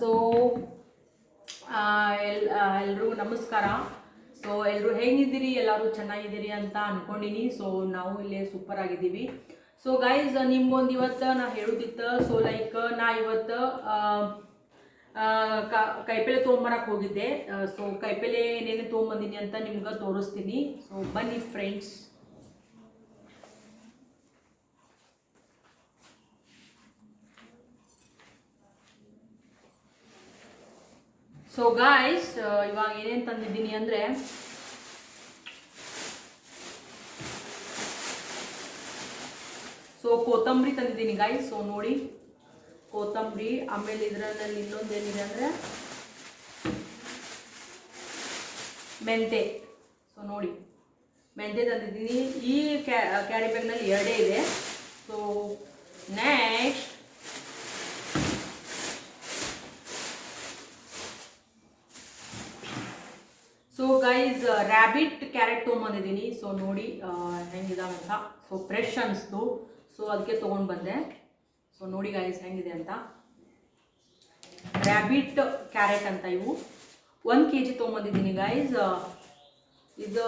So ಎಲ್ಲರೂ ನಮಸ್ಕಾರ. So ಎಲ್ಲರೂ ಹೇಗಿದ್ದೀರಿ? ಎಲ್ಲರೂ ಚೆನ್ನಾಗಿದ್ದೀರಿ ಅಂತ ಅಂದ್ಕೊಂಡಿನಿ. ಸೊ ನಾವು ಇಲ್ಲೇ ಸೂಪರ್ ಆಗಿದ್ದೀವಿ. ಸೊ ಗೈಸ್, ನಿಮ್ಗೊಂದು ಇವತ್ತು ನಾ ಹೇಳೋದಿತ್ತು. ಸೊ ಲೈಕ್ ನಾ ಇವತ್ತು ಕೈಪಲ್ಲೆ ತೊಗೊಂಬರಕ್ಕೆ ಹೋಗಿದ್ದೆ. ಸೊ ಕೈಪಲ್ಲೆ ಏನೇನು ತೊಗೊಂಬಂದಿನಿ ಅಂತ ನಿಮ್ಗೆ ತೋರಿಸ್ತೀನಿ. ಸೊ ಬನ್ನಿ ಫ್ರೆಂಡ್ಸ್. ಸೊ ಗಾಯ್ಸ್, ಇವಾಗ ಏನೇನು ತಂದಿದ್ದೀನಿ ಅಂದರೆ ಸೊ ಕೊತ್ತಂಬರಿ ತಂದಿದ್ದೀನಿ ಗಾಯ್ಸ್. ಸೊ ನೋಡಿ ಕೊತ್ತಂಬರಿ. ಆಮೇಲೆ ಇದರಲ್ಲಿ ಇನ್ನೊಂದು ಏನಿದೆ ಅಂದರೆ ಮೆಂತೆ. ಸೊ ನೋಡಿ ಮೆಂತೆ ತಂದಿದ್ದೀನಿ. ಈ ಕ್ಯಾರಿ ಬ್ಯಾಗ್ನಲ್ಲಿ 2 ಇದೆ. So next so guys, rabbit carrot ತೊಗೊಂಬಂದಿದ್ದೀನಿ. ಸೊ ನೋಡಿ ಹೆಂಗಿದಾವೆ ಅಂತ. ಸೊ ಫ್ರೆಶ್ ಅನಿಸ್ತು. ಸೊ ಅದಕ್ಕೆ ತೊಗೊಂಡು ಬಂದೆ. ಸೊ ನೋಡಿ ಗೈಸ್ ಹೆಂಗಿದೆ ಅಂತ. ರ್ಯಾಬಿಟ್ ಕ್ಯಾರೆಟ್ ಅಂತ ಇವು 1 kg ತೊಗೊಂಬಂದಿದ್ದೀನಿ ಗೈಸ್. ಇದು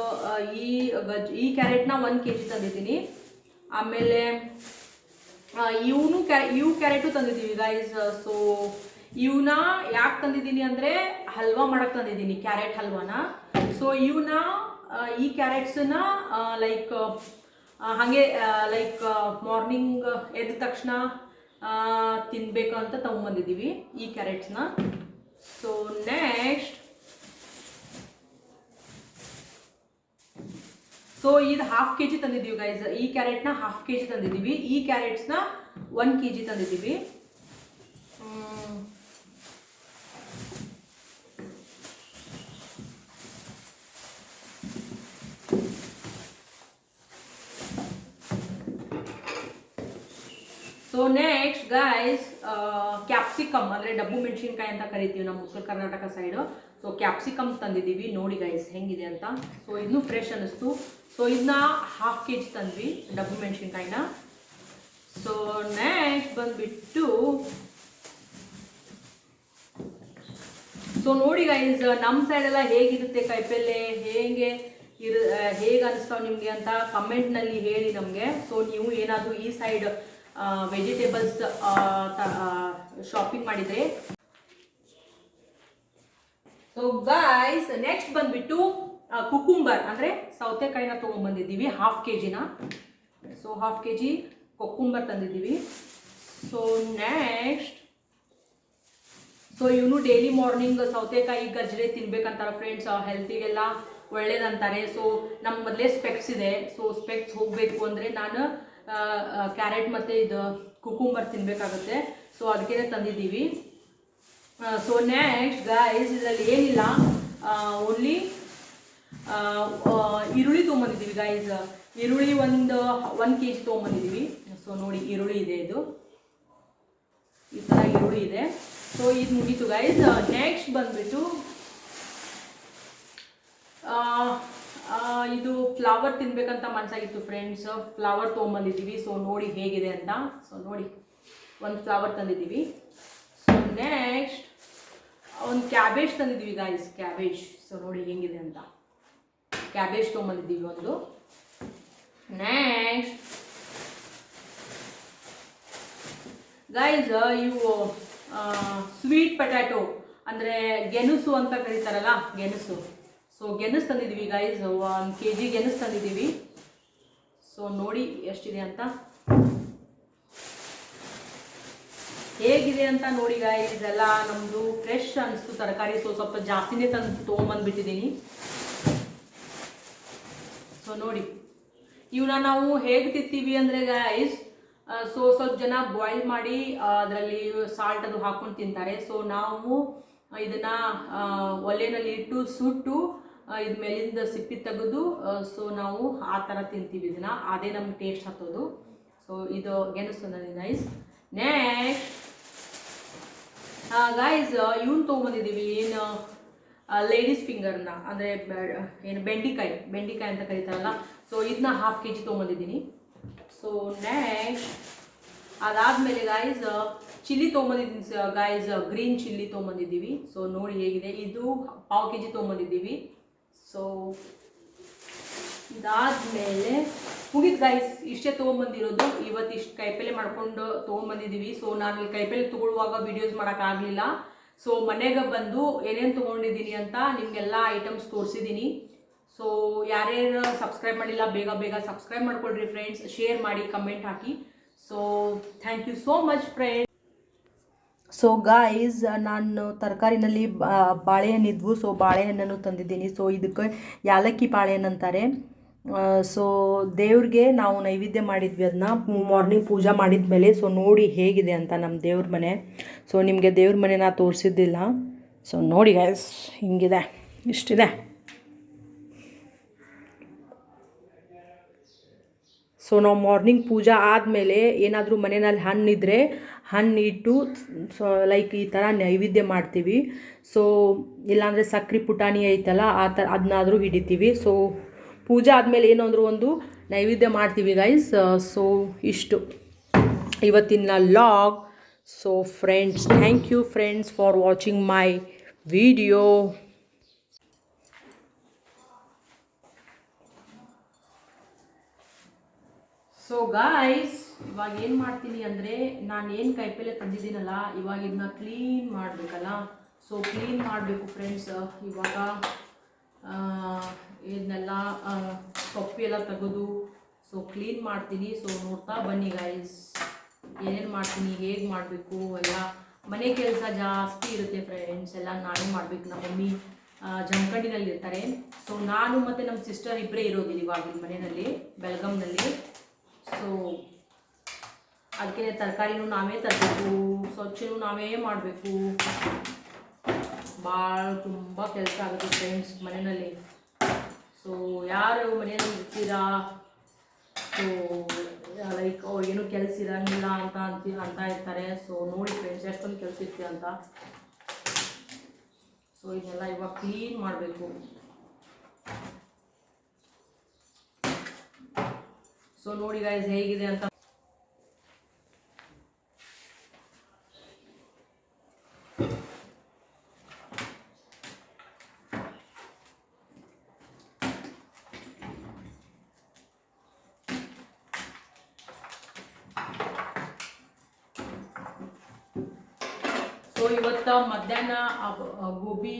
ಈ ಕ್ಯಾರೆಟ್ನ 1 kg ತಂದಿದ್ದೀನಿ. ಆಮೇಲೆ ಇವು ಕ್ಯಾರೆಟು ತಂದಿದ್ದೀವಿ ಗೈಸ್. ಸೊ ಇವನ್ನ ಯಾಕೆ ತಂದಿದ್ದೀನಿ ಅಂದರೆ ಹಲ್ವಾ ಮಾಡಕ್ಕೆ ತಂದಿದ್ದೀನಿ, ಕ್ಯಾರೆಟ್ ಹಲ್ವಾನ. ಸೊ ಇವನ್ನ ಈ ಕ್ಯಾರೆಟ್ಸನ್ನ ಲೈಕ್ ಹಾಗೆ ಲೈಕ್ ಮಾರ್ನಿಂಗ್ ಎದ್ದ ತಕ್ಷಣ ತಿನ್ನಬೇಕು ಅಂತ ತೊಗೊಂಬಂದಿದ್ದೀವಿ ಈ ಕ್ಯಾರೆಟ್ಸ್ನ. ಸೊ ನೆಕ್ಸ್ಟ್ ಸೊ ಇದು 1/2 kg ತಂದಿದ್ದೀವಿ ಗೈಸ್. ಈ ಕ್ಯಾರೆಟ್ನ 1/2 kg ತಂದಿದ್ದೀವಿ. ಈ ಕ್ಯಾರೆಟ್ಸ್ನ 1 kg ತಂದಿದ್ದೀವಿ. ಸೊ ನೆಕ್ಸ್ಟ್ ಗೈಸ್, ಕ್ಯಾಪ್ಸಿಕಮ್ ಅಂದರೆ ಡಬ್ಬು ಮೆಣಸಿನ್ಕಾಯಿ ಅಂತ ಕರಿತೀವಿ ನಮ್ಮ ಉತ್ತರ ಕರ್ನಾಟಕ ಸೈಡು. ಸೊ ಕ್ಯಾಪ್ಸಿಕಮ್ ತಂದಿದ್ದೀವಿ. ನೋಡಿ ಗೈಸ್ ಹೆಂಗಿದೆ ಅಂತ. ಸೊ ಇದನ್ನು ಫ್ರೆಶ್ ಅನ್ನಿಸ್ತು. ಸೊ ಇದನ್ನ 1/2 kg ತಂದ್ವಿ ಡಬ್ಬು ಮೆಣಸಿನ್ಕಾಯಿನ. ಸೊ ನೆಕ್ಸ್ಟ್ ಬಂದುಬಿಟ್ಟು ಸೊ ನೋಡಿ ಗೈಸ್, ನಮ್ಮ ಸೈಡೆಲ್ಲ ಹೇಗಿರುತ್ತೆ ಕೈಪಲ್ಲೆ, ಹೇಗೆ ಅನಿಸ್ತಾವೆ ನಿಮಗೆ ಅಂತ ಕಮೆಂಟ್ನಲ್ಲಿ ಹೇಳಿ ನಮಗೆ. ಸೊ ನೀವು ಏನಾದರೂ ಈ ಸೈಡ್ ವೆಜಿಟೇಬಲ್ಸ್ ಶಾಪಿಂಗ್ ಮಾಡಿದರೆ. ಸೊ ಗೈಸ್, ನೆಕ್ಸ್ಟ್ ಬಂದ್ಬಿಟ್ಟು ಕುಕುಂಬರ್ ಅಂದರೆ ಸೌತೆಕಾಯಿನ ತೊಗೊಂಡ್ಬಂದಿದ್ದೀವಿ 1/2 kg. ಸೊ 1/2 kg ಕುಕುಂಬರ್ ತಂದಿದ್ದೀವಿ. ಸೊ ನೆಕ್ಸ್ಟ್ ಸೊ ಇವನು ಡೈಲಿ ಮಾರ್ನಿಂಗ್ ಸೌತೆಕಾಯಿ ಗಜ್ಜರಿ ತಿನ್ಬೇಕಂತಾರೆ ಫ್ರೆಂಡ್ಸ್. ಹೆಲ್ತಿಗೆಲ್ಲ ಒಳ್ಳೇದಂತಾರೆ. ಸೊ ನಮ್ಮ ಮೊದಲೇ ಸ್ಪೆಕ್ಸ್ ಇದೆ. ಸೊ ಸ್ಪೆಕ್ಸ್ ಹೋಗಬೇಕು ಅಂದರೆ ನಾನು ಕ್ಯಾರೆಟ್ ಮತ್ತು ಇದು ಕುಕುಂಬರ್ ತಿನ್ನಬೇಕಾಗುತ್ತೆ. ಸೊ ಅದಕ್ಕೆ ತಂದಿದ್ದೀವಿ. ಸೊ ನೆಕ್ಸ್ಟ್ ಗೈಸ್, ಇದರಲ್ಲಿ ಏನಿಲ್ಲ, ಓನ್ಲಿ ಈರುಳ್ಳಿ ತೊಗೊಂಬಂದಿದ್ದೀವಿ ಗೈಸ್. ಈರುಳ್ಳಿ 1 kg ತೊಗೊಂಬಂದಿದ್ದೀವಿ. ಸೊ ನೋಡಿ ಈರುಳ್ಳಿ ಇದೆ, ಇದು ಈ ಥರ ಈರುಳ್ಳಿ ಇದೆ. ಸೊ ಇದು ಮುಗೀತು ಗೈಸ್. ನೆಕ್ಸ್ಟ್ ಬಂದ್ಬಿಟ್ಟು ಇದು ಫ್ಲವರ್ ತಿನ್ಬೇಕಂತ ಮನಸ್ಸಾಗಿತ್ತು ಫ್ರೆಂಡ್ಸ್. ಫ್ಲವರ್ ತೊಗೊಂಬಂದಿದ್ದೀವಿ. ಸೊ ನೋಡಿ ಹೇಗಿದೆ ಅಂತ. ಸೊ ನೋಡಿ ಒಂದು ಫ್ಲವರ್ ತಂದಿದ್ದೀವಿ. ಸೊ ನೆಕ್ಸ್ಟ್ ಒಂದು ಕ್ಯಾಬೇಜ್ ತಂದಿದ್ದೀವಿ ಗೈಸ್, ಕ್ಯಾಬೇಜ್. ಸೊ ನೋಡಿ ಹೆಂಗಿದೆ ಅಂತ. ಕ್ಯಾಬೇಜ್ ತೊಗೊಂಬಂದಿದ್ದೀವಿ ಒಂದು. ನೆಕ್ಸ್ಟ್ ಗೈಸ್, ಇವು ಸ್ವೀಟ್ ಪೊಟ್ಯಾಟೊ ಅಂದರೆ ಗೆಣಸು ಅಂತ ಕರೀತಾರಲ್ಲ, ಗೆಣಸು. ಸೊ ಗೆಣಸು ತಂದಿದ್ದೀವಿ ಗೈಸ್. 1 kg ಗೆಣಸು ತಂದಿದ್ದೀವಿ. ಸೊ ನೋಡಿ ಎಷ್ಟಿದೆ ಅಂತ, ಹೇಗಿದೆ ಅಂತ ನೋಡಿ ಗೈಸ್. ಇದೆಲ್ಲ ನಮ್ಮದು ಫ್ರೆಶ್ ಅನಿಸ್ತು ತರಕಾರಿ. ಸೊ ಸ್ವಲ್ಪ ಜಾಸ್ತಿನೇ ತೊಗೊಂಬಂದ್ಬಿಟ್ಟಿದ್ದೀನಿ. ಸೊ ನೋಡಿ ಇವನ್ನ ನಾವು ಹೇಗೆ ತಿಂತೀವಿ ಅಂದರೆ ಗೈಸ್, ಸೊ ಸ್ವಲ್ಪ ಜನ ಬಾಯ್ಲ್ ಮಾಡಿ ಅದರಲ್ಲಿ ಸಾಲ್ಟ್ ಅದು ಹಾಕ್ಕೊಂಡು ತಿಂತಾರೆ. ಸೊ ನಾವು ಇದನ್ನು ಒಲೆಯಲ್ಲಿ ಇಟ್ಟು ಸುಟ್ಟು ಇದು ಮೇಲಿಂದ ಸಿಪ್ಪಿ ತೆಗೆದು ಸೊ ನಾವು ಆ ಥರ ತಿಂತೀವಿ ಇದನ್ನು. ಅದೇ ನಮ್ಗೆ ಟೇಸ್ಟ್ ಹತ್ತೋದು. ಸೊ ಇದು ಗೆಣಸು ಗೈಸ್. ನೆಕ್ಸ್ಟ್ ಗೈಸ್, ಇವನು ತೊಗೊಂಬಂದಿದ್ದೀವಿ. ಏನು ಲೇಡೀಸ್ ಫಿಂಗರ್ನ ಅಂದರೆ ಏನು ಬೆಂಡಿಕಾಯಿ ಅಂತ ಕರೀತಾರಲ್ಲ. ಸೊ ಇದನ್ನ 1/2 kg ತೊಗೊಂಬಂದಿದ್ದೀನಿ. ಸೊ ನೆಕ್ಸ್ಟ್ ಅದಾದಮೇಲೆ ಗೈಸ್ ಚಿಲ್ಲಿ ತೊಗೊಂಬಂದಿದ್ದೀನಿ ಗಾಯ್ಸ್, ಗ್ರೀನ್ ಚಿಲ್ಲಿ ತೊಗೊಂಬಂದಿದ್ದೀವಿ. ಸೊ ನೋಡಿ ಹೇಗಿದೆ. ಇದು ಪಾವು ಕೆ ಜಿ ತೊಗೊಂಬಂದಿದ್ದೀವಿ. ಸೊ ಇದಾದಮೇಲೆ ಮುಗಿತು ಗಾಯ್ಸ್, ಇಷ್ಟೇ ತೊಗೊಂಬಂದಿರೋದು. ಇವತ್ತು ಇಷ್ಟು ಕೈಪಲ್ಲೆ ಮಾಡ್ಕೊಂಡು ತೊಗೊಂಬಂದಿದ್ದೀವಿ. ಸೊ ನಾನು ಕೈಪಲ್ಲೆ ತೊಗೊಳ್ಳುವಾಗ ವೀಡಿಯೋಸ್ ಮಾಡೋಕ್ಕಾಗಲಿಲ್ಲ. ಸೊ ಮನೆಗೆ ಬಂದು ಏನೇನು ತೊಗೊಂಡಿದ್ದೀನಿ ಅಂತ ನಿಮಗೆಲ್ಲ ಐಟಮ್ಸ್ ತೋರಿಸಿದ್ದೀನಿ. ಸೊ ಯಾರ್ಯಾರು ಸಬ್ಸ್ಕ್ರೈಬ್ ಮಾಡಿಲ್ಲ ಬೇಗ ಬೇಗ ಸಬ್ಸ್ಕ್ರೈಬ್ ಮಾಡ್ಕೊಳ್ರಿ ಫ್ರೆಂಡ್ಸ್, ಶೇರ್ ಮಾಡಿ, ಕಮೆಂಟ್ ಹಾಕಿ. So thank you so much friends. So guys, ನಾನು ತರಕಾರಿನಲ್ಲಿ ಬಾಳೆಹಣ್ಣಿದ್ವು. ಸೊ ಬಾಳೆಹಣ್ಣನ್ನು ತಂದಿದ್ದೀನಿ. ಸೊ ಇದಕ್ಕೆ ಯಾಲಕ್ಕಿ ಬಾಳೆಹಣ್ಣು ಅಂತಾರೆ. ಸೊ ದೇವ್ರಿಗೆ ನಾವು ನೈವೇದ್ಯ ಮಾಡಿದ್ವಿ, ಅದನ್ನ ಮಾರ್ನಿಂಗ್ ಪೂಜೆ ಮಾಡಿದ ಮೇಲೆ. ಸೊ ನೋಡಿ ಹೇಗಿದೆ ಅಂತ ನಮ್ಮ ದೇವ್ರ ಮನೆ. ಸೊ ನಿಮಗೆ ದೇವ್ರ ಮನೆನ ತೋರಿಸಿದ್ದಿಲ್ಲ. ಸೊ ನೋಡಿ ಗಾಯ್ಸ್, ಹಿಂಗಿದೆ, ಇಷ್ಟಿದೆ. ಸೊ ನಾವು ಮಾರ್ನಿಂಗ್ ಪೂಜೆ ಆದಮೇಲೆ ಏನಾದರೂ ಮನೆಯಲ್ಲಿ ಹಣ್ಣಿದ್ರೆ ಹಣ್ಣಿಟ್ಟು ಲೈಕ್ ಈ ಥರ ನೈವೇದ್ಯ ಮಾಡ್ತೀವಿ. ಸೊ ಇಲ್ಲಾಂದರೆ ಸಕ್ರೆ ಪುಟಾಣಿ ಐತಲ್ಲ ಆ ಥರ ಅದನ್ನಾದರೂ ಹಿಡಿತೀವಿ. ಸೊ ಪೂಜೆ ಆದಮೇಲೆ ಏನಾದರೂ ಒಂದು ನೈವೇದ್ಯ ಮಾಡ್ತೀವಿ ಗೈಸ್. ಸೊ ಇಷ್ಟು ಇವತ್ತಿನ log. So friends, thank you friends for watching my video. So guys, ಇವಾಗ ಏನು ಮಾಡ್ತೀನಿ ಅಂದರೆ, ನಾನು ಏನು ಕೈಪಲ್ಲೆ ತಂದಿದ್ದೀನಲ್ಲ, ಇವಾಗ ಇದನ್ನ ಕ್ಲೀನ್ ಮಾಡಬೇಕಲ್ಲ. ಸೊ ಕ್ಲೀನ್ ಮಾಡಬೇಕು ಫ್ರೆಂಡ್ಸ್. ಇವಾಗ ಇದನ್ನೆಲ್ಲ ಸೊಪ್ಪು ಎಲ್ಲ ತೆಗೆದು ಸೊ ಕ್ಲೀನ್ ಮಾಡ್ತೀನಿ. ಸೊ ನೋಡ್ತಾ ಬನ್ನಿ ಗಾಯ್ಸ್, ಏನೇನು ಮಾಡ್ತೀನಿ, ಹೇಗೆ ಮಾಡಬೇಕು ಎಲ್ಲ. ಮನೆ ಕೆಲಸ ಜಾಸ್ತಿ ಇರುತ್ತೆ ಫ್ರೆಂಡ್ಸ್, ಎಲ್ಲ ನಾನೇ ಮಾಡಬೇಕು. ನಮ್ಮ ಮಮ್ಮಿ ಜಮಖಂಡಿನಲ್ಲಿ ಇರ್ತಾರೆ. ಸೊ ನಾನು ಮತ್ತು ನಮ್ಮ ಸಿಸ್ಟರ್ ಇಬ್ಬರೇ ಇರೋದಿಲ್ಲ ಇವಾಗ ಮನೆಯಲ್ಲಿ, ಬೆಳಗಾಂನಲ್ಲಿ. ಸೊ ಅದಕ್ಕೆ ತರಕಾರಿನೂ ನಾವೇ ತರಬೇಕು, ಸ್ವಚ್ಛನೂ ನಾವೇ ಮಾಡಬೇಕು. ಭಾಳ ತುಂಬ ಕೆಲಸ ಆಗುತ್ತೆ ಫ್ರೆಂಡ್ಸ್ ಮನೆಯಲ್ಲಿ. ಸೊ ಯಾರು ಮನೆಯಲ್ಲಿ ಇರ್ತೀರಾ, ಸೊ ಲೈಕ್ ಏನೂ ಕೆಲಸ ಇರೋಂಗಿಲ್ಲ ಅಂತ ಇರ್ತಾರೆ. ಸೊ ನೋಡಿ ಫ್ರೆಂಡ್ಸ್, ಎಷ್ಟೊಂದು ಕೆಲಸ ಇರ್ತೀವಿ ಅಂತ. ಸೊ ಇದನ್ನೆಲ್ಲ ಇವಾಗ ಕ್ಲೀನ್ ಮಾಡಬೇಕು. ಸೊ ನೋಡಿ ಗೈಸ್ ಹೇಗಿದೆ ಅಂತ. ಸೊ ಇವತ್ತು ಮಧ್ಯಾಹ್ನ ಗೋಬಿ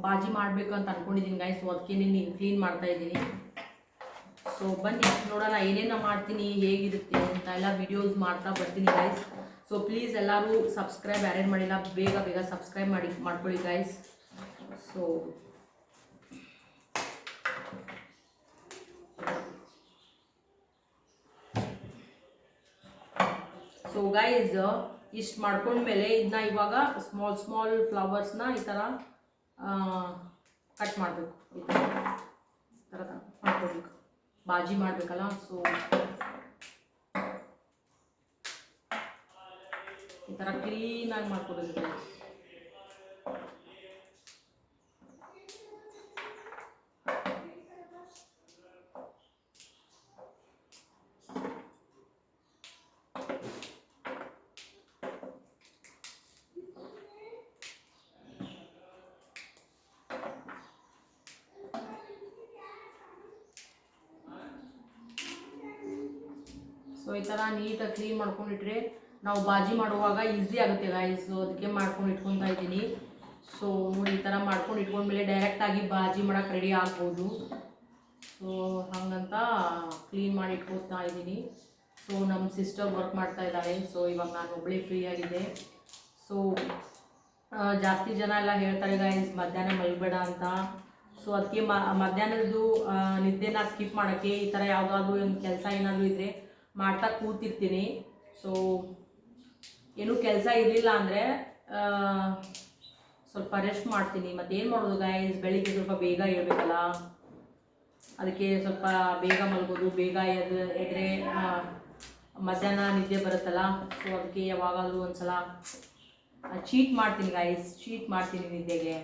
ಬಾಜಿ ಮಾಡಬೇಕು ಅಂತ ಅಂದ್ಕೊಂಡಿದ್ದೀನಿ ಗೈಸ್. ಸೊ ಅದಕ್ಕೆ ನೀನು ಕ್ಲೀನ್ ಮಾಡ್ತಾ ಇದ್ದೀನಿ. ಸೊ ಬನ್ನಿ ನೋಡೋಣ ಏನೇನು ಮಾಡ್ತೀನಿ, ಹೇಗಿರುತ್ತೆ ಅಂತ ಎಲ್ಲ ವಿಡಿಯೋಸ್ ಮಾಡ್ತಾ ಬರ್ತೀನಿ ಗೈಸ್. ಸೊ ಪ್ಲೀಸ್ ಎಲ್ಲರೂ ಸಬ್ಸ್ಕ್ರೈಬ್ ಯಾರೇನು ಮಾಡಿಲ್ಲ ಬೇಗ ಬೇಗ ಸಬ್ಸ್ಕ್ರೈಬ್ ಮಾಡ್ಕೊಳ್ಳಿ ಗೈಸ್. ಸೊ ಗೈಸ್, ಇಷ್ಟು ಮಾಡ್ಕೊಂಡ್ಮೇಲೆ ಇದನ್ನ ಇವಾಗ ಸ್ಮಾಲ್ ಫ್ಲವರ್ಸ್ನ ಈ ಥರ ಕಟ್ ಮಾಡಬೇಕು. ಈ ಥರ ಮಾಡ್ಕೋಬೇಕು, ಬಾಜಿ ಮಾಡಬೇಕಲ್ಲ. ಸೊ ಈ ಥರ ಕ್ಲೀನಾಗಿ ಮಾಡ್ಕೋಬೇಕು. ಸೊ ಈ ಥರ ನೀಟಾಗಿ ಕ್ಲೀನ್ ಮಾಡ್ಕೊಂಡಿಟ್ರೆ ನಾವು ಬಾಜಿ ಮಾಡುವಾಗ ಈಸಿ ಆಗುತ್ತೆ ಗಾಯ್ಸ್. ಸೊ ಅದಕ್ಕೆ ಮಾಡ್ಕೊಂಡು ಇಟ್ಕೊತಾ ಇದ್ದೀನಿ. ಸೊ ನೋಡಿ ಈ ಥರ ಮಾಡ್ಕೊಂಡು ಇಟ್ಕೊಂಡ್ಮೇಲೆ ಡೈರೆಕ್ಟಾಗಿ ಬಾಜಿ ಮಾಡೋಕ್ಕೆ ರೆಡಿ ಆಗ್ಬೋದು. ಸೊ ಹಾಗಂತ ಕ್ಲೀನ್ ಮಾಡಿ ಇಟ್ಕೊತಾ ಇದ್ದೀನಿ. ಸೊ ನಮ್ಮ ಸಿಸ್ಟರ್ ವರ್ಕ್ ಮಾಡ್ತಾ ಇದ್ದಾರೆ. ಸೊ ಇವಾಗ ನಾನು ಒಬ್ಬಳೇ ಫ್ರೀ ಆಗಿದೆ. ಸೊ ಜಾಸ್ತಿ ಜನ ಎಲ್ಲ ಹೇಳ್ತಾರೆ ಗಾಯ್ಸ್ ಮಧ್ಯಾಹ್ನ ಮಲಗಬೇಡ ಅಂತ. ಸೊ ಅದಕ್ಕೆ ಮಧ್ಯಾಹ್ನದ್ದು ನಿದ್ದೆನ ಸ್ಕಿಪ್ ಮಾಡೋಕ್ಕೆ ಈ ಥರ ಯಾವುದಾದ್ರೂ ಒಂದು ಕೆಲಸ ಏನಾದರೂ ಇದ್ದರೆ ಮಾಡ್ತಾ ಕೂತಿರ್ತೀನಿ. ಸೊ ಏನೂ ಕೆಲಸ ಇರಲಿಲ್ಲ ಅಂದರೆ ಸ್ವಲ್ಪ ರೆಸ್ಟ್ ಮಾಡ್ತೀನಿ. ಮತ್ತೇನು ಮಾಡೋದು ಗಾಯ್ಸ್, ಬೆಳಿಗ್ಗೆ ಸ್ವಲ್ಪ ಬೇಗ ಏಳಬೇಕಲ್ಲ, ಅದಕ್ಕೆ ಸ್ವಲ್ಪ ಬೇಗ ಮಲಗೋದು, ಬೇಗ ಎದ್ರೆ ಮಧ್ಯಾಹ್ನ ನಿದ್ದೆ ಬರುತ್ತಲ್ಲ. ಸೊ ಅದಕ್ಕೆ ಯಾವಾಗಾದರೂ ಒಂದು ಸಲ ಚೀಟ್ ಮಾಡ್ತೀನಿ ಗಾಯ್ಸ್, ಚೀಟ್ ಮಾಡ್ತೀನಿ ನಿದ್ದೆಗೆ.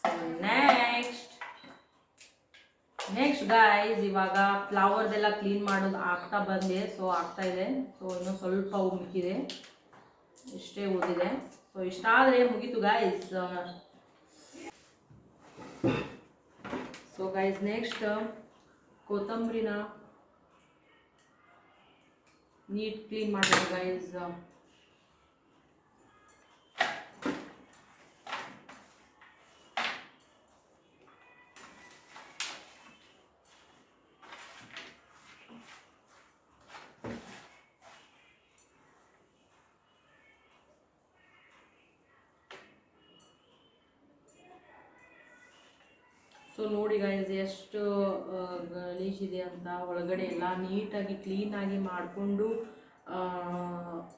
ಸೊ ನೆಕ್ಸ್ಟ್ ನೆಕ್ಸ್ಟ್ ಗೈಸ್ ಇವಾಗ ಫ್ಲವರ್ದೆಲ್ಲ ಕ್ಲೀನ್ ಮಾಡೋದು ಆಗ್ತಾ ಬಂದೆ. ಸೊ ಆಗ್ತಾ ಇದೆ. ಸೊ ಇನ್ನೂ ಸ್ವಲ್ಪ ಮಿಕ್ಕಿದೆ, ಇಷ್ಟೇ ಓದಿದೆ. ಸೊ ಇಷ್ಟಾದರೆ ಮುಗೀತು ಗೈಸ್. ಸೊ ಗೈಸ್ ನೆಕ್ಸ್ಟ್ ಕೊತ್ತಂಬರಿನ ನೀಟ್ ಕ್ಲೀನ್ ಮಾಡಬೇಕು ಗೈಸ್. ಸೊ ನೋಡಿ ಗೈಸ್ ಎಷ್ಟು ಗಲೀಜಿದೆ ಅಂತ. ಒಳಗಡೆ ಎಲ್ಲ ನೀಟಾಗಿ ಕ್ಲೀನಾಗಿ ಮಾಡಿಕೊಂಡು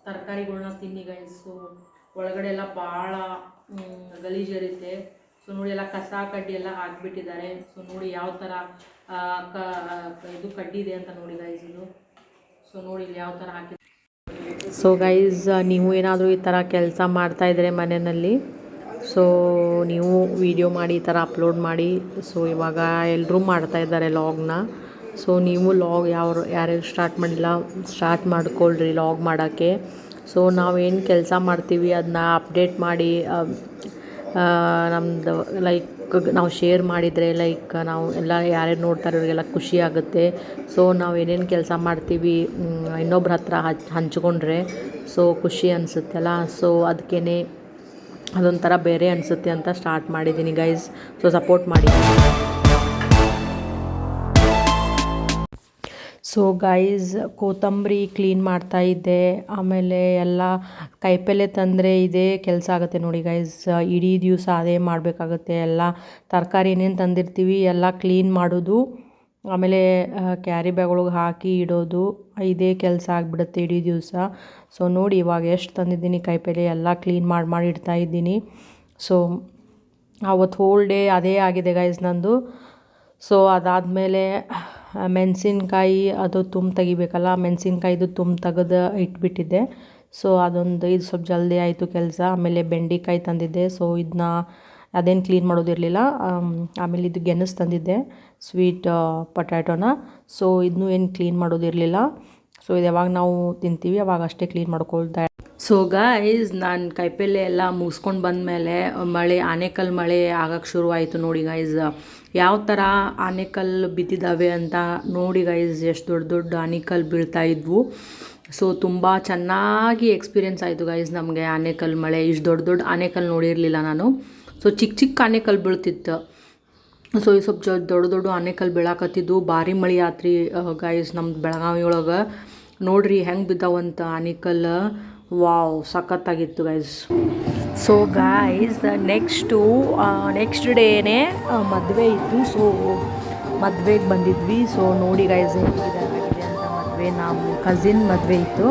ತರಕಾರಿಗಳನ್ನ ತಿನ್ನಿ ಗೈಸ್. ಸೊ ಒಳಗಡೆ ಎಲ್ಲ ಭಾಳ ಗಲೀಜಿರುತ್ತೆ. ಸೊ ನೋಡಿ ಎಲ್ಲ ಕಸ ಕಡ್ಡಿ ಎಲ್ಲ ಹಾಕ್ಬಿಟ್ಟಿದ್ದಾರೆ. ಸೊ ನೋಡಿ ಯಾವ ಥರ ಇದು ಕಡ್ಡಿದೆ ಅಂತ ನೋಡಿ ಗೈಸ್ ಇದು. ಸೊ ನೋಡಿ ಇಲ್ಲಿ ಯಾವ ಥರ ಹಾಕಿ. ಸೊ ಗೈಸ್ ನೀವು ಏನಾದರೂ ಈ ಥರ ಕೆಲಸ ಮಾಡ್ತಾಯಿದ್ರೆ ಮನೆಯಲ್ಲಿ, ಸೊ ನೀವು ವಿಡಿಯೋ ಮಾಡಿ ಈ ಥರ ಅಪ್ಲೋಡ್ ಮಾಡಿ. ಸೊ ಇವಾಗ ಎಲ್ಲರೂ ಮಾಡ್ತಾಯಿದ್ದಾರೆ ಲಾಗ್ನ. ಸೊ ನೀವು ಲಾಗ್ ಯಾರ್ಯಾರು ಸ್ಟಾರ್ಟ್ ಮಾಡ್ಕೊಳ್ರಿ ಲಾಗ್ ಮಾಡೋಕ್ಕೆ. ಸೊ ನಾವೇನು ಕೆಲಸ ಮಾಡ್ತೀವಿ ಅದನ್ನ ಅಪ್ಡೇಟ್ ಮಾಡಿ ನಮ್ಮದು ಲೈಕ್ ನಾವು ಶೇರ್ ಮಾಡಿದರೆ ಲೈಕ್ ನಾವು ಎಲ್ಲ ಯಾರ್ಯಾರು ನೋಡ್ತಾರೆ ಅವರಿಗೆಲ್ಲ ಖುಷಿ ಆಗುತ್ತೆ. ಸೊ ನಾವು ಏನೇನು ಕೆಲಸ ಮಾಡ್ತೀವಿ ಇನ್ನೊಬ್ರ ಹತ್ರ ಹಂಚ್ಕೊಂಡ್ರೆ ಸೊ ಖುಷಿ ಅನಿಸುತ್ತಲ್ಲ. ಸೊ ಅದಕ್ಕೇ ಅದೊಂಥರ ಬೇರೆ ಅನಿಸುತ್ತೆ ಅಂತ ಸ್ಟಾರ್ಟ್ ಮಾಡಿದ್ದೀನಿ ಗೈಸ್. ಸೊ ಸಪೋರ್ಟ್ ಮಾಡಿ. ಸೊ ಗೈಸ್ ಕೊತ್ತಂಬರಿ ಕ್ಲೀನ್ ಮಾಡ್ತಾ ಇದ್ದೆ. ಆಮೇಲೆ ಎಲ್ಲ ಕಾಯಿಪಲ್ಲೆ ತಂದರೆ ಇದೇ ಕೆಲಸ ಆಗುತ್ತೆ ನೋಡಿ ಗೈಸ್. ಇಡೀ ದಿವಸ ಅದೇ ಮಾಡಬೇಕಾಗುತ್ತೆ. ಎಲ್ಲ ತರಕಾರಿ ಏನೇನು ತಂದಿರ್ತೀವಿ ಎಲ್ಲ ಕ್ಲೀನ್ ಮಾಡೋದು, ಆಮೇಲೆ ಕ್ಯಾರಿ ಬ್ಯಾಗ್ ಒಳಗೆ ಹಾಕಿ ಇಡೋದು, ಇದೇ ಕೆಲಸ ಆಗಿಬಿಡುತ್ತೆ ಇಡೀ ದಿವಸ. ಸೊ ನೋಡಿ ಇವಾಗ ಎಷ್ಟು ತಂದಿದ್ದೀನಿ ಕಾಯಿಪಲ್ಲೆ ಎಲ್ಲ ಕ್ಲೀನ್ ಮಾಡಿ ಇಡ್ತಾ ಇದ್ದೀನಿ. ಸೊ ಅವತ್ತು ಹೋಲ್ ಡೇ ಅದೇ ಆಗಿದೆ ಗೈಸ್ ನಂದು. ಸೊ ಅದಾದಮೇಲೆ ಮೆಣಸಿನ್ಕಾಯಿ ಅದು ತುಂಬ ತೆಗಿಬೇಕಲ್ಲ, ಮೆಣಸಿನ್ಕಾಯಿದು ತುಂಬ ತೆಗೆದು ಇಟ್ಬಿಟ್ಟಿದ್ದೆ. ಸೊ ಅದೊಂದು ಇದು ಸ್ವಲ್ಪ ಜಲ್ದಿ ಆಯಿತು ಕೆಲಸ. ಆಮೇಲೆ ಬೆಂಡೆಕಾಯಿ ತಂದಿದ್ದೆ. ಸೊ ಇದನ್ನ ಅದೇನು ಕ್ಲೀನ್ ಮಾಡೋದಿರಲಿಲ್ಲ. ಆಮೇಲೆ ಇದು ಗೆಣಸು ತಂದಿದ್ದೆ, ಸ್ವೀಟ್ ಪೊಟ್ಯಾಟೋನ. ಸೊ ಇದನ್ನೂ ಏನು ಕ್ಲೀನ್ ಮಾಡೋದಿರಲಿಲ್ಲ. ಸೊ ಇದು ಯಾವಾಗ ನಾವು ತಿಂತೀವಿ ಅವಾಗ ಅಷ್ಟೇ ಕ್ಲೀನ್ ಮಾಡ್ಕೊಳ್ತಾ. ಸೊ ಗೈಸ್ ನಾನು ಕಾಯಿಪಲ್ಲೆ ಎಲ್ಲ ಮುಗಿಸ್ಕೊಂಡು ಬಂದಮೇಲೆ ಆನೆಕಲ್ಲು ಮಳೆ ಆಗಕ್ಕೆ ಶುರುವಾಯಿತು ನೋಡಿ ಗೈಸ್. ಯಾವ ಥರ ಆನೆಕಲ್ಲು ಬಿದ್ದಿದ್ದಾವೆ ಅಂತ ನೋಡಿ ಗೈಸ್. ಎಷ್ಟು ದೊಡ್ಡ ದೊಡ್ಡ ಆನೆಕಲ್ಲು ಬೀಳ್ತಾ ಇದ್ವು. ಸೊ ತುಂಬ ಚೆನ್ನಾಗಿ ಎಕ್ಸ್ಪೀರಿಯೆನ್ಸ್ ಆಯಿತು ಗೈಸ್ ನಮಗೆ ಆನೆಕಲ್ಲು ಮಳೆ. ಇಷ್ಟು ದೊಡ್ಡ ದೊಡ್ಡ ಆನೆಕಲ್ಲು ನೋಡಿರಲಿಲ್ಲ ನಾನು. ಸೊ ಚಿಕ್ಕ ಚಿಕ್ಕ ಆನೆಕಲ್ಲು ಬೀಳ್ತಿತ್ತು. ಸೊ ಈ ಸ್ವಲ್ಪ ದೊಡ್ಡ ದೊಡ್ಡ ಆನೆಕಲ್ಲು ಬೀಳಾಕತ್ತಿದ್ದು. ಭಾರಿ ಮಳೆ ಆತ್ರಿ ಗೈಸ್ ನಮ್ದು ಬೆಳಗಾವಿ ಒಳಗೆ. ನೋಡ್ರಿ ಹೆಂಗೆ ಬಿದ್ದಾವಂತ ಆನೆಕಲ್ಲು. ವಾವ್ ಸಖತ್ತಾಗಿತ್ತು ಗೈಸ್. ಸೊ ಗೈಸ್ ನೆಕ್ಸ್ಟ್ ಡೇನೇ ಮದುವೆ ಇತ್ತು. ಸೊ ಮದುವೆಗೆ ಬಂದಿದ್ವಿ. ಸೊ ನೋಡಿ ಗೈಸ್ ಹೇಗಿದೆ ಅಂತ ಮದುವೆ. ನಮ್ಮ ಕಸಿನ್ ಮದುವೆ ಇತ್ತು.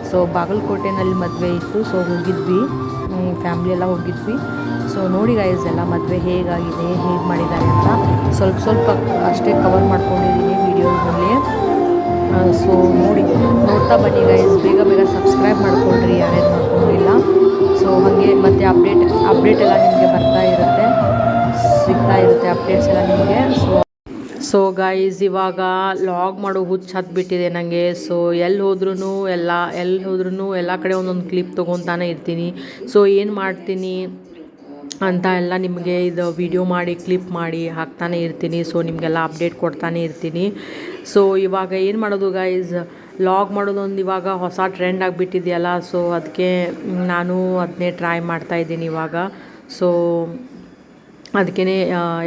ಸೊ ಬಾಗಲಕೋಟೆನಲ್ಲಿ ಮದುವೆ ಇತ್ತು. ಸೊ ಹೋಗಿದ್ವಿ, ಫ್ಯಾಮ್ಲಿ ಎಲ್ಲ ಹೋಗಿದ್ವಿ. ಸೊ ನೋಡಿ ಗೈಸ್ ಎಲ್ಲ ಮದುವೆ ಹೇಗಾಗಿದೆ, ಹೇಗೆ ಮಾಡಿದ್ದಾರೆ ಅಂತ ಸ್ವಲ್ಪ ಅಷ್ಟೇ ಕವರ್ ಮಾಡ್ಕೊಂಡಿದ್ದೀನಿ ವೀಡಿಯೋದಲ್ಲಿ. ಸೊ ನೋಡ್ತಾ ಬನ್ನಿ ಗೈಸ್. ಬೇಗ ಸಬ್ಸ್ಕ್ರೈಬ್ ಮಾಡ್ಕೊಳ್ರಿ ಯಾರ್ಯಾರು ಮಾಡ್ಕೊಂಡಿಲ್ಲ. ಸೊ ಹಾಗೆ ಮತ್ತು ಅಪ್ಡೇಟ್ ಎಲ್ಲ ನಿಮಗೆ ಸಿಗ್ತಾ ಇರುತ್ತೆ ಅಪ್ಡೇಟ್ಸ್ ಎಲ್ಲ ನಿಮಗೆ. ಸೊ ಗೈಸ್ ಇವಾಗ ಲಾಗ್ ಮಾಡೋ ಹುಚ್ಚು ಹತ್ಬಿಟ್ಟಿದೆ ನನಗೆ. ಸೊ ಎಲ್ಲಿ ಹೋದ್ರೂ ಎಲ್ಲ ಕಡೆ ಒಂದೊಂದು ಕ್ಲಿಪ್ ತೊಗೊತಾನೆ ಇರ್ತೀನಿ. ಸೊ ಏನು ಮಾಡ್ತೀನಿ ಅಂತ ಎಲ್ಲ ನಿಮಗೆ ಇದು ವಿಡಿಯೋ ಮಾಡಿ ಕ್ಲಿಪ್ ಮಾಡಿ ಹಾಕ್ತಾನೆ ಇರ್ತೀನಿ. ಸೊ ನಿಮಗೆಲ್ಲ ಅಪ್ಡೇಟ್ ಕೊಡ್ತಾನೆ ಇರ್ತೀನಿ. ಸೊ ಇವಾಗ ಏನು ಮಾಡೋದು ಗೈಸ್, ಲಾಗ್ ಮಾಡೋದೊಂದು ಇವಾಗ ಹೊಸ ಟ್ರೆಂಡ್ ಆಗಿಬಿಟ್ಟಿದೆಯಲ್ಲ. ಸೊ ಅದಕ್ಕೆ ನಾನು ಅದನ್ನೇ ಟ್ರೈ ಮಾಡ್ತಾಯಿದ್ದೀನಿ ಇವಾಗ. ಸೊ ಅದಕ್ಕೇ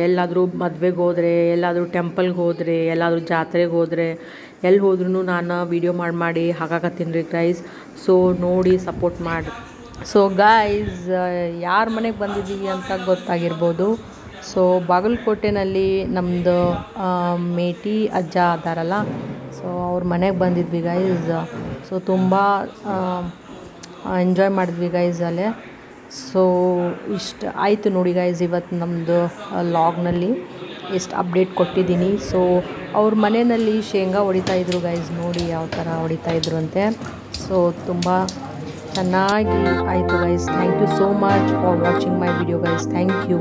ಎಲ್ಲಾದರೂ ಮದುವೆಗೆ ಹೋದರೆ, ಎಲ್ಲಾದರೂ ಟೆಂಪಲ್ಗೆ ಹೋದರೆ, ಎಲ್ಲಾದರೂ ಜಾತ್ರೆಗೆ ಹೋದರೆ, ಎಲ್ಲಿ ಹೋದ್ರೂ ನಾನು ವೀಡಿಯೋ ಮಾಡಿ ಹಾಕಾಕತ್ತೀನಿ ರೀ ಗೈಸ್. ಸೊ ನೋಡಿ ಸಪೋರ್ಟ್ ಮಾಡಿ. ಸೊ ಗೈಸ್ ಯಾರ ಮನೆಗೆ ಬಂದಿದ್ದೀವಿ ಅಂತ ಗೊತ್ತಾಗಿರ್ಬೋದು. ಸೊ ಬಾಗಲಕೋಟೆನಲ್ಲಿ ನಮ್ಮದು ಮೇಟಿ ಅಜ್ಜ ಅದಾರಲ್ಲ, ಸೊ ಅವ್ರ ಮನೆಗೆ ಬಂದಿದ್ವಿ ಗೈಸ್. ಸೊ ತುಂಬ ಎಂಜಾಯ್ ಮಾಡಿದ್ವಿ ಗೈಸ್ ಅಲ್ಲೇ. ಸೊ ಇಷ್ಟು ಆಯಿತು ನೋಡಿ ಗೈಸ್ ಇವತ್ತು ನಮ್ಮದು ಲಾಗ್ನಲ್ಲಿ ಎಷ್ಟು ಅಪ್ಡೇಟ್ ಕೊಟ್ಟಿದ್ದೀನಿ. ಸೊ ಅವ್ರ ಮನೆಯಲ್ಲಿ ಶೇಂಗಾ ಹೊಡಿತಾಯಿದ್ರು ಗೈಸ್. ನೋಡಿ ಯಾವ ಥರ ಹೊಡಿತಾಯಿದ್ರು ಅಂತೆ. ಸೊ ತುಂಬ ಚೆನ್ನಾಗಿ ಆಯಿತು guys. Thank you so much for watching my video guys. Thank you.